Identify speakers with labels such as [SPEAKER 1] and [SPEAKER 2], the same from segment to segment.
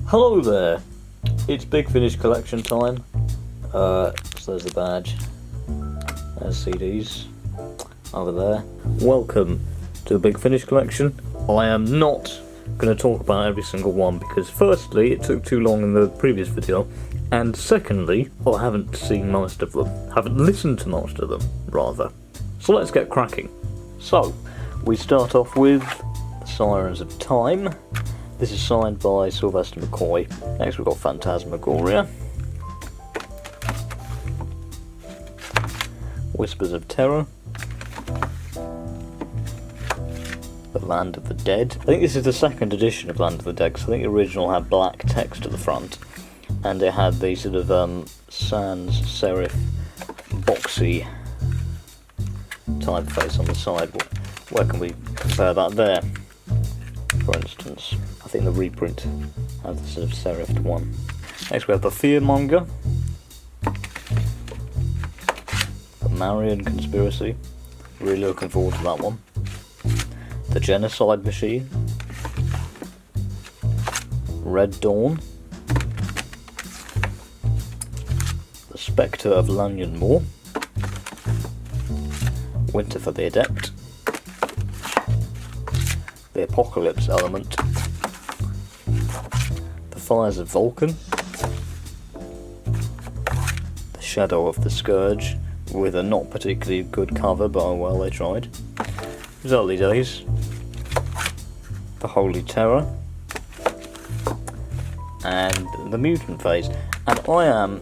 [SPEAKER 1] Hello there, it's Big Finish collection time. So there's the badge, there's CDs over there. Welcome to the Big Finish collection. I am not going to talk about every single one because firstly it took too long in the previous video, and secondly I haven't seen most of them, haven't listened to most of them rather. So let's get cracking. So we start off with Sirens of Time. This is signed by Sylvester McCoy. Next we've got Phantasmagoria, Whispers of Terror, The Land of the Dead. I think this is the second edition of Land of the Dead, because I think the original had black text at the front, and it had the sort of sans serif boxy typeface on the side. Where can we compare that there? For instance, I think the reprint has the sort of serifed one. Next we have the Fearmonger, the Marion Conspiracy, really looking forward to that one. The Genocide Machine, Red Dawn, the Spectre of Lanyon Moor, Winter for the Adept, the Apocalypse Element, the Fires of Vulcan, the Shadow of the Scourge, with a not particularly good cover, but oh well, they tried. It was early days. The Holy Terror, and the Mutant Phase. And I am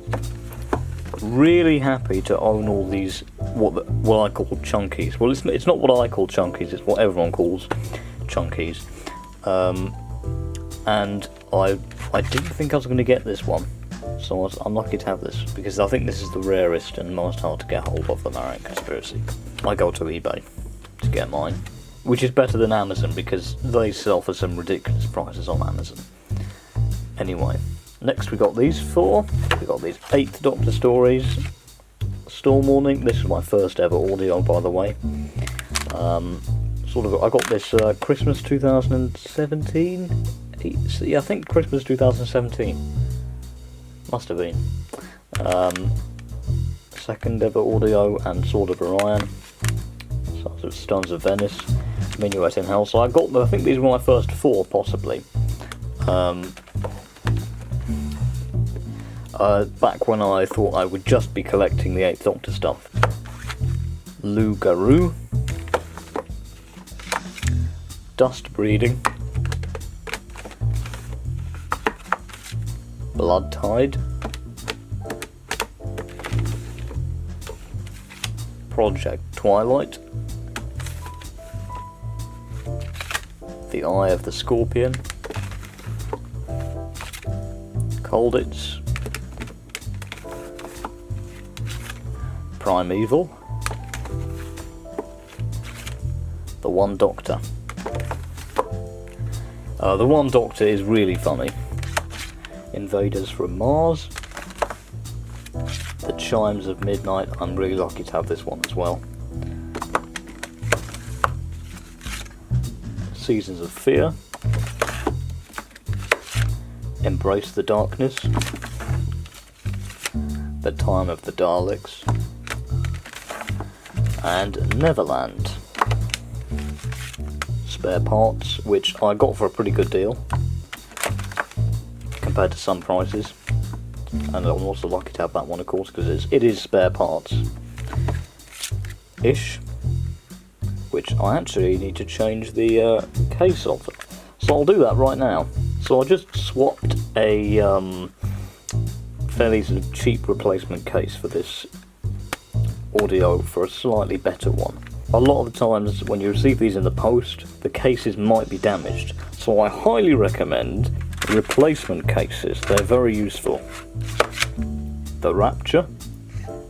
[SPEAKER 1] really happy to own all these, what I call chunkies. Well, it's not what I call chunkies, it's what everyone calls chunkies. And I didn't think I was going to get this one, so I'm lucky to have this, because I think this is the rarest and most hard to get hold of, the Marion Conspiracy. I go to eBay to get mine, which is better than Amazon because they sell for some ridiculous prices on Amazon. Anyway, next we got these four. We got these 8th Doctor stories. Storm Warning. This is my first ever audio, by the way. I got this Christmas 2017. Yeah, I think Christmas 2017. Must have been. Second ever audio, and Sword of Orion. Stones of Venice, Minuet in Hell. So I think these were my first 4, possibly. Back when I thought I would just be collecting the 8th Doctor stuff. Lou Garou, Dust Breeding, Blood Tide, Project Twilight, The Eye of the Scorpion, Colditz, Primeval, The One Doctor. The One Doctor is really funny. Invaders from Mars, The Chimes of Midnight. I'm really lucky to have this one as well. Seasons of Fear, Embrace the Darkness, The Time of the Daleks, and Neverland. Spare parts, which I got for a pretty good deal compared to some prices, and I'm also lucky to have that one, of course, because it is spare parts ish, which I actually need to change the case of, so I'll do that right now. So I just swapped a fairly sort of cheap replacement case for this audio for a slightly better one. A lot of the times when you receive these in the post, the cases might be damaged, so I highly recommend replacement cases. They're very useful. The Rapture,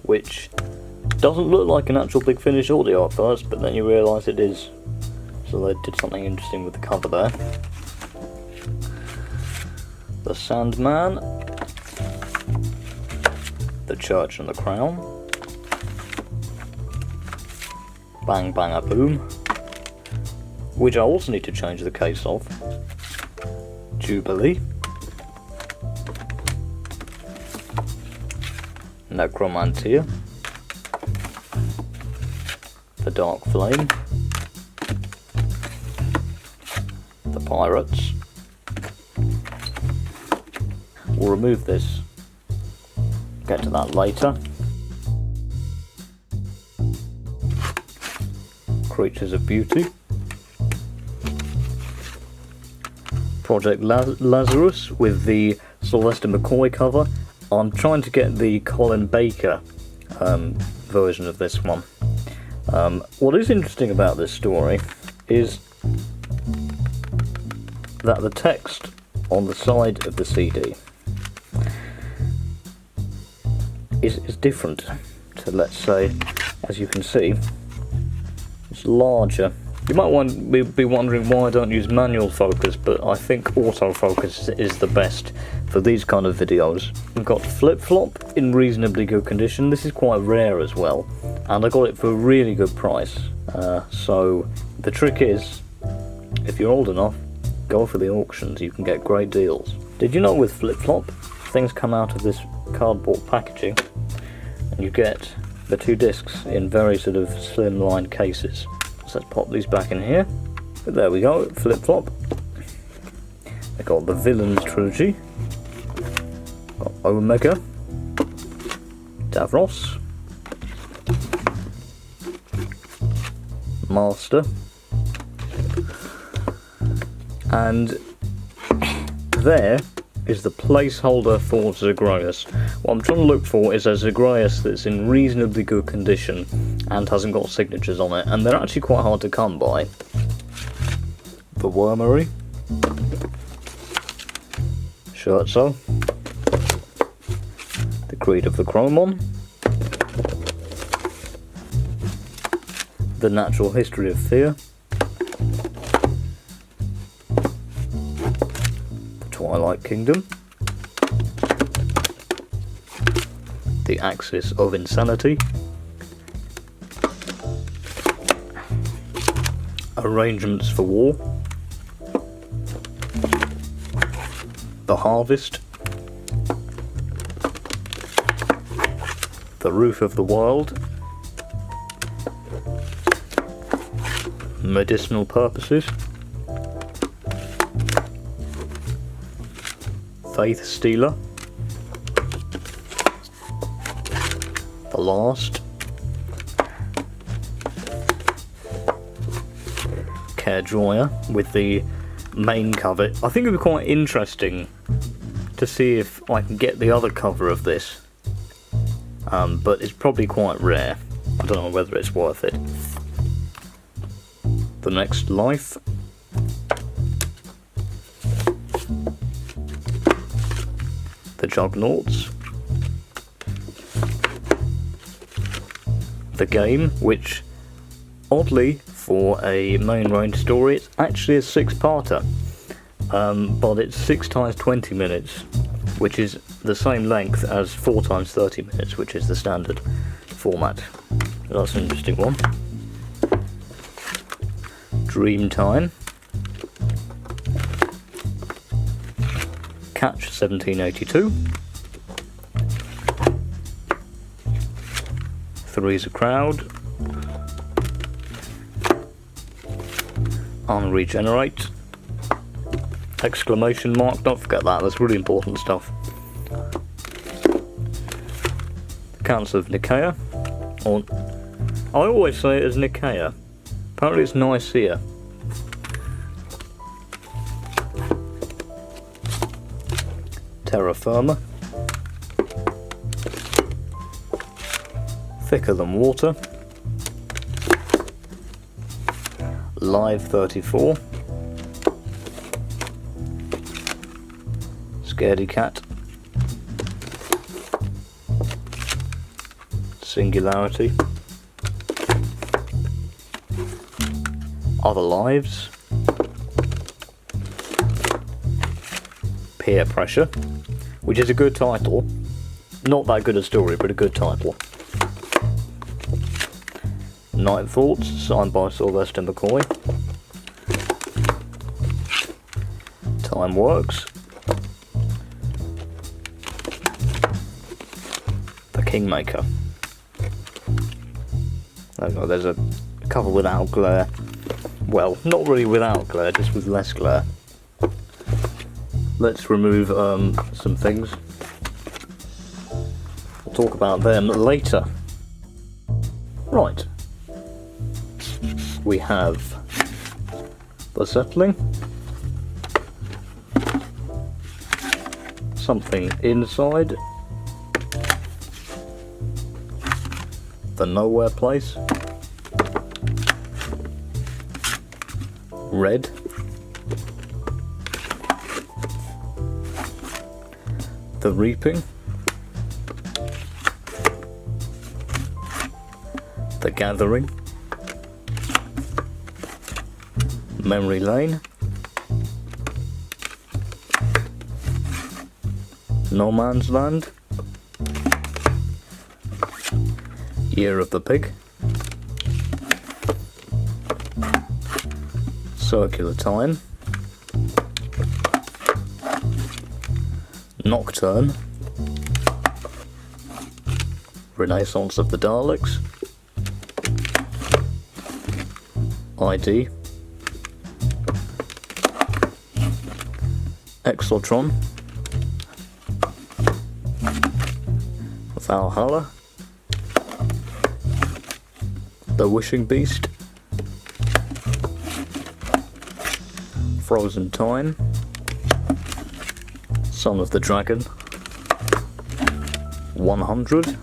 [SPEAKER 1] which doesn't look like an actual Big Finish audio at first, but then you realise it is. So they did something interesting with the cover there. The Sandman, The Church and the Crown, Bang Bang a Boom, which I also need to change the case of, Jubilee, Necromantia, the Dark Flame, the Pirates. We'll remove this, get to that later. Creatures of Beauty, Project Lazarus with the Sylvester McCoy cover. I'm trying to get the Colin Baker version of this one. What is interesting about this story is that the text on the side of the CD is different to, let's say, as you can see, it's larger. You might be wondering why I don't use manual focus, but I think autofocus is the best for these kind of videos. We've got flip-flop in reasonably good condition. This is quite rare as well, and I got it for a really good price. So the trick is, if you're old enough, go for the auctions. You can get great deals. Did you know with flip-flop, things come out of this cardboard packaging, and you get the two discs in very sort of slimline cases. So let's pop these back in here. But there we go, flip-flop. They got the Villains trilogy. Got Omega, Davros, Master, and there is the placeholder for Zagreus. What I'm trying to look for is a Zagreus that's in reasonably good condition and hasn't got signatures on it, and they're actually quite hard to come by. The Wormery, Scherzo, the Creed of the Chromon, the Natural History of Fear, the Twilight Kingdom, the Axis of Insanity, Arrangements for War, the Harvest, the Roof of the World, Medicinal Purposes, Faith Stealer, The Last, Carejoyer with the main cover. I think it would be quite interesting to see if I can get the other cover of this, but it's probably quite rare. I don't know whether it's worth it. The Next Life, the Jugnauts, the Game, which oddly for a main range story it's actually a 6-parter, but it's 6 times 20 minutes, which is the same length as 4 times 30 minutes, which is the standard format. So that's an interesting one. Dreamtime, Catch 1782, Three's a Crowd, Unregenerate, exclamation mark, don't forget that, that's really important stuff. Council of Nicaea, or I always say it as Nicaea, apparently it's Nicaea. Terra Firma, Thicker Than Water, Live 34, Scaredy Cat, Singularity, Other Lives, Peer Pressure, which is a good title. Not that good a story, but a good title. Night Thoughts, signed by Sylvester McCoy. Time Works. The Kingmaker. Oh, there's a cover without glare. Well, not really without glare, just with less glare. Let's remove some things. We'll talk about them later. Right. We have the settling. Something inside. The nowhere place. Red. The reaping. The gathering. Memory lane. No Man's Land. Year of the Pig. Circular Time. Nocturne. Renaissance of the Daleks. ID. Exotron. Valhalla. The Wishing Beast. Frozen Time. Son of the Dragon. 100.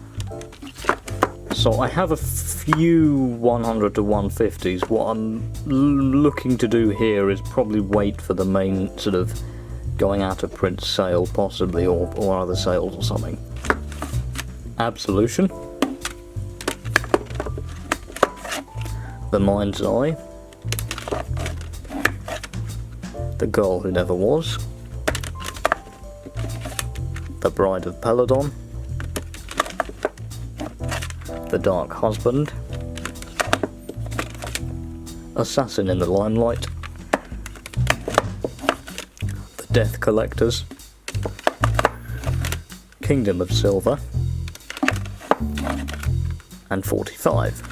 [SPEAKER 1] So I have a few 100 to 150s. What I'm looking to do here is probably wait for the main sort of going out of print sale, possibly, or other sales or something. Absolution. The Mind's Eye. The Girl Who Never Was. The Bride of Peladon. The Dark Husband. Assassin in the Limelight. The Death Collectors. Kingdom of Silver. And 45.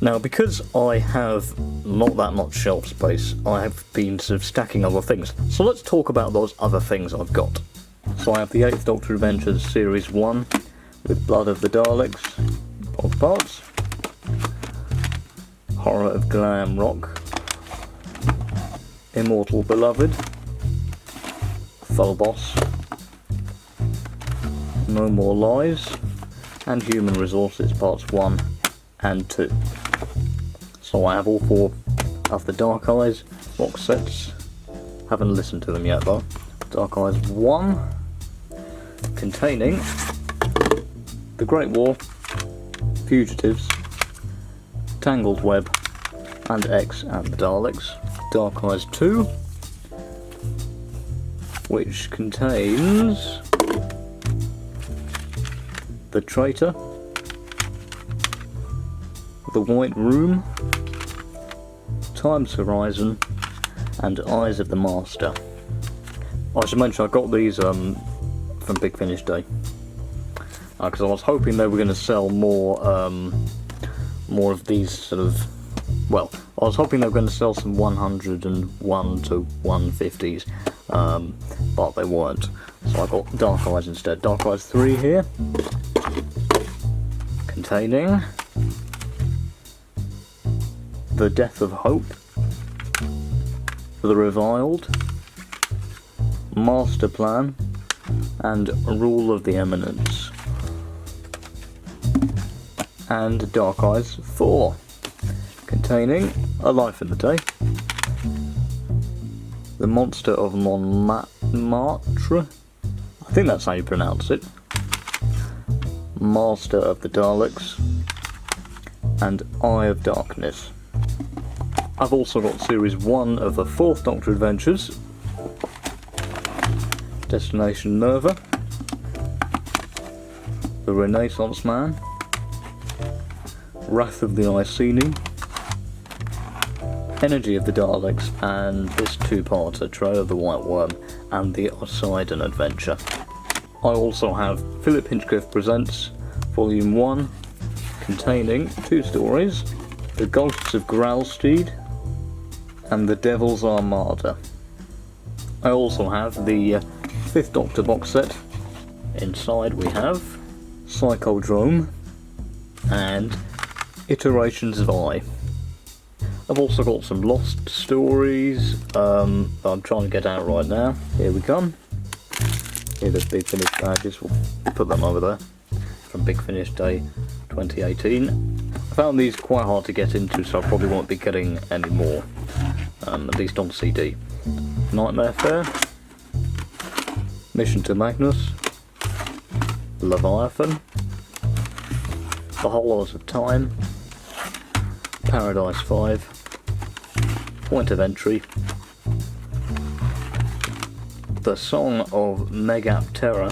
[SPEAKER 1] Now, because I have not that much shelf space, I have been sort of stacking other things. So let's talk about those other things I've got. So I have the 8th Doctor Adventures Series 1 with Blood of the Daleks, both parts. Horror of Glam Rock. Immortal Beloved. Phobos. No More Lies. And Human Resources Parts 1 and 2. So I have all 4 of the Dark Eyes box sets. Haven't listened to them yet though. Dark Eyes 1, containing The Great War, Fugitives, Tangled Web, and X and the Daleks. Dark Eyes 2, which contains The Traitor, The White Room, Time's Horizon, and Eyes of the Master. I should mention I got these from Big Finish Day because I was hoping they were going to sell more of these sort of. Well, I was hoping they were going to sell some 101 to 150s, but they weren't. So I got Dark Eyes instead. Dark Eyes 3 here, containing The Death of Hope, The Reviled, Master Plan, and Rule of the Eminence. And Dark Eyes 4, containing A Life in the Day, The Monster of Montmartre, I think that's how you pronounce it, Master of the Daleks, and Eye of Darkness. I've also got Series 1 of the 4th Doctor Adventures, Destination Nerva, The Renaissance Man, Wrath of the Iceni, Energy of the Daleks, and this 2-parter, Trail of the White Worm, and the Poseidon Adventure. I also have Philip Hinchcliffe Presents Volume 1, containing 2 stories, The Ghosts of Growlsteed and The Devil's Armada. I also have the 5th Doctor box set. Inside we have Psychodrome and Iterations of I. I've also got some lost stories I'm trying to get out right now. Here we come. Here the Big Finish badges, we'll put them over there, from Big Finish Day 2018. I found these quite hard to get into, so I probably won't be getting any more, at least on CD. Nightmare Fair, Mission to Magnus, Leviathan, The Hollows of Time, Paradise 5, Point of Entry, The Song of Megaptera,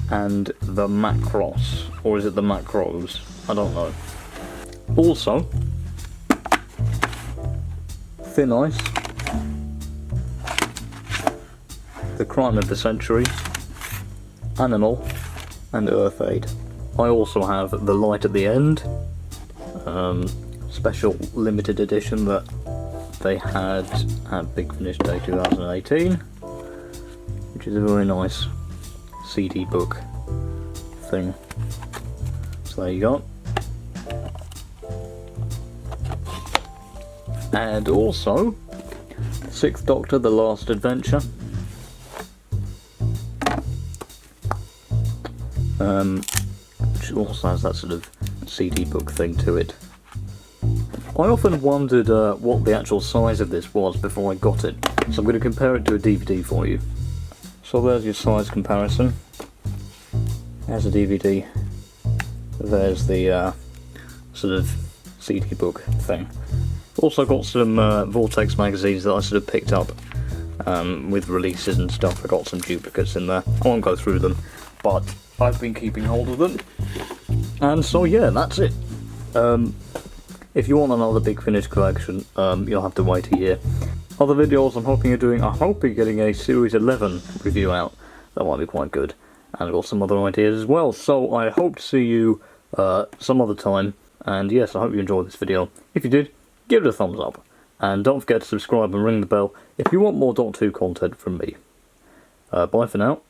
[SPEAKER 1] and the Macross, or is it the Macros? I don't know. Also, Thin Ice, The Crime of the Century, Animal, and Earth Aid. I also have The Light at the End, special limited edition that they had at Big Finish Day 2018, which is a very nice CD book thing. So there you go. And also 6th Doctor, The Last Adventure. Which also has that sort of CD book thing to it. I often wondered what the actual size of this was before I got it, so I'm going to compare it to a DVD for you. So there's your size comparison. There's a DVD. There's the sort of CD book thing. Also got some Vortex magazines that I sort of picked up with releases and stuff. I got some duplicates in there. I won't go through them, but I've been keeping hold of them. And so yeah, that's it. If you want another Big Finish collection, you'll have to wait a year. Other videos I'm hoping you're doing, I hope you're getting a Series 11 review out. That might be quite good. And I've got some other ideas as well. So I hope to see you some other time. And yes, I hope you enjoyed this video. If you did, give it a thumbs up. And don't forget to subscribe and ring the bell if you want more Doctor Who content from me. Bye for now.